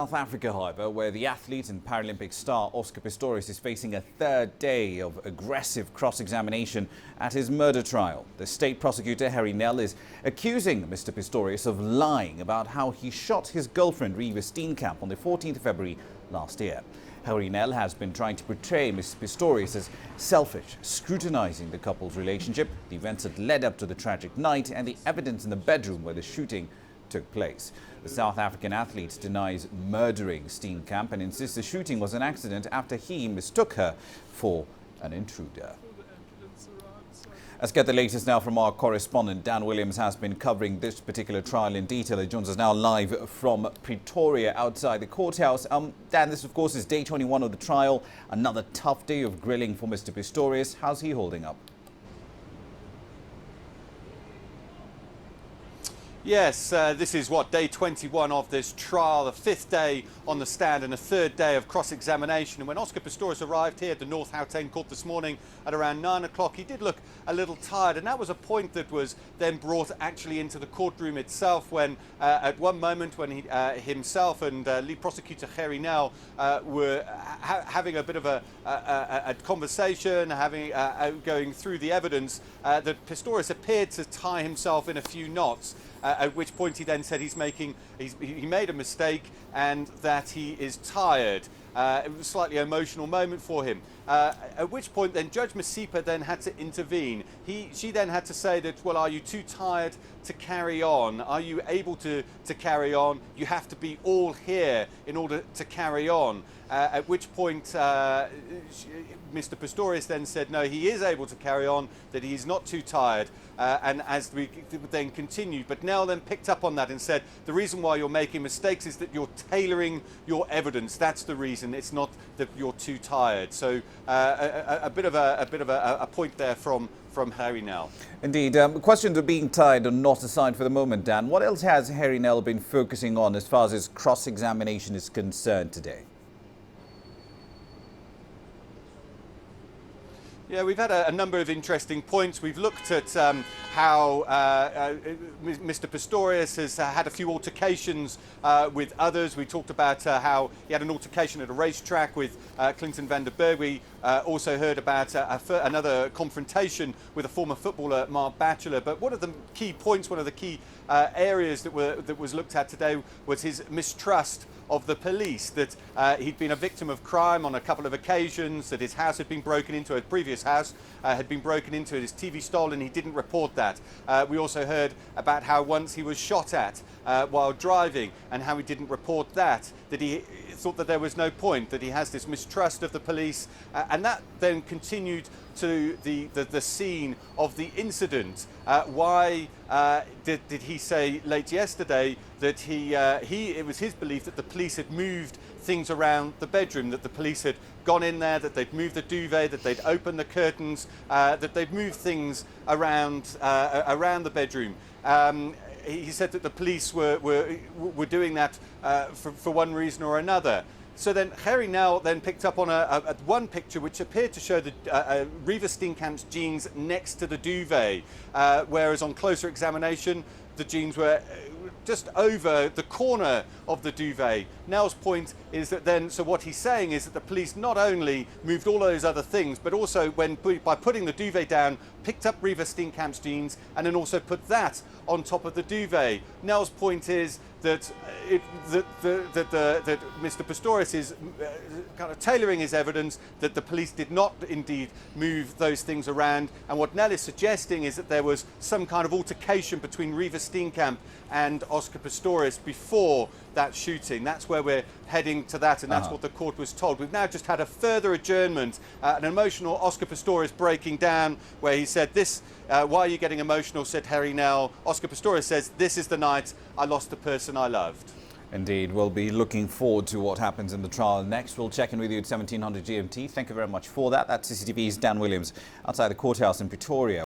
South Africa, however, where the athlete and Paralympic star Oscar Pistorius is facing a third day of aggressive cross-examination at his murder trial. The state prosecutor Gerrie Nel is accusing Mr. Pistorius of lying about how he shot his girlfriend Reeva Steenkamp on the 14th of February last year. Gerrie Nel has been trying to portray Mr. Pistorius as selfish, scrutinizing the couple's relationship, the events that led up to the tragic night, and the evidence in the bedroom where the shooting took place. The South African athlete denies murdering Steenkamp and insists the shooting was an accident after he mistook her for an intruder. Let's get the latest now from our correspondent. Dan Williams has been covering this particular trial in detail. He joins us now live from Pretoria outside the courthouse. Dan, this of course is day 21 of the trial. Another tough day of grilling for Mr. Pistorius. How's he holding up? Yes, this is day 21 of this trial, the fifth day on the stand and a third day of cross-examination. And when Oscar Pistorius arrived here at the North Gauteng court this morning at around 9 o'clock, he did look a little tired. And that was a point that was then brought actually into the courtroom itself when at one moment when he, himself and lead prosecutor Gerrie Nel were having a bit of a conversation, going through the evidence, that Pistorius appeared to tie himself in a few knots. At which point he then said he made a mistake and that he is tired. It was a slightly emotional moment for him. At which point then Judge Masipa then had to intervene. She then had to say that, well, are you too tired to carry on? Are you able to carry on? You have to be all here in order to carry on. At which point Mr. Pistorius then said no, he is able to carry on, that he is not too tired. And as we then continued, but Nel then picked up on that and said the reason why you're making mistakes is that you're tailoring your evidence. That's the reason. It's not that you're too tired. So a bit of a point there from Gerrie Nel. Indeed. Questions of being tired or not aside for the moment, Dan. What else has Gerrie Nel been focusing on as far as his cross-examination is concerned today? Yeah, we've had a number of interesting points. We've looked at how Mr. Pistorius has had a few altercations with others. We talked about how he had an altercation at a racetrack with Clinton van der Berg. We also heard about another confrontation with a former footballer, Mark Batchelor. But one of the key points, one of the key areas that was looked at today was his mistrust of the police, that he'd been a victim of crime on a couple of occasions, that his house had been broken into, his previous house had been broken into, his TV stolen, he didn't report that. We also heard about how once he was shot at while driving and how he didn't report that he thought that there was no point, that he has this mistrust of the police, and that then continued to the scene of the incident. Why did he say late yesterday that it was his belief that the police had moved things around the bedroom, that the police had gone in there, that they'd moved the duvet, that they'd opened the curtains, that they'd moved things around the bedroom. He said that the police were doing that for one reason or another. So then Gerrie Nel then picked up on one picture which appeared to show the Reeva Steenkamp's jeans next to the duvet, whereas on closer examination the jeans were just over the corner of the duvet. Nel's point is that so what he's saying is that the police not only moved all those other things, but also by putting the duvet down, picked up Reeva Steenkamp's jeans and then also put that on top of the duvet. Nel's point is that that Mr. Pistorius is kind of tailoring his evidence, that the police did not indeed move those things around. And what Nel is suggesting is that there was some kind of altercation between Reeva Steenkamp and Oscar Pistorius before that shooting. That's where we're heading to that, and that's what the court was told. We've now just had a further adjournment, an emotional Oscar Pistorius breaking down, where he said this, why are you getting emotional, said Gerrie Nel. Oscar Pistorius says, this is the night I lost the person I loved. Indeed, we'll be looking forward to what happens in the trial next. We'll check in with you at 1700 GMT. Thank you very much for that. That's CCTV's Dan Williams outside the courthouse in Pretoria.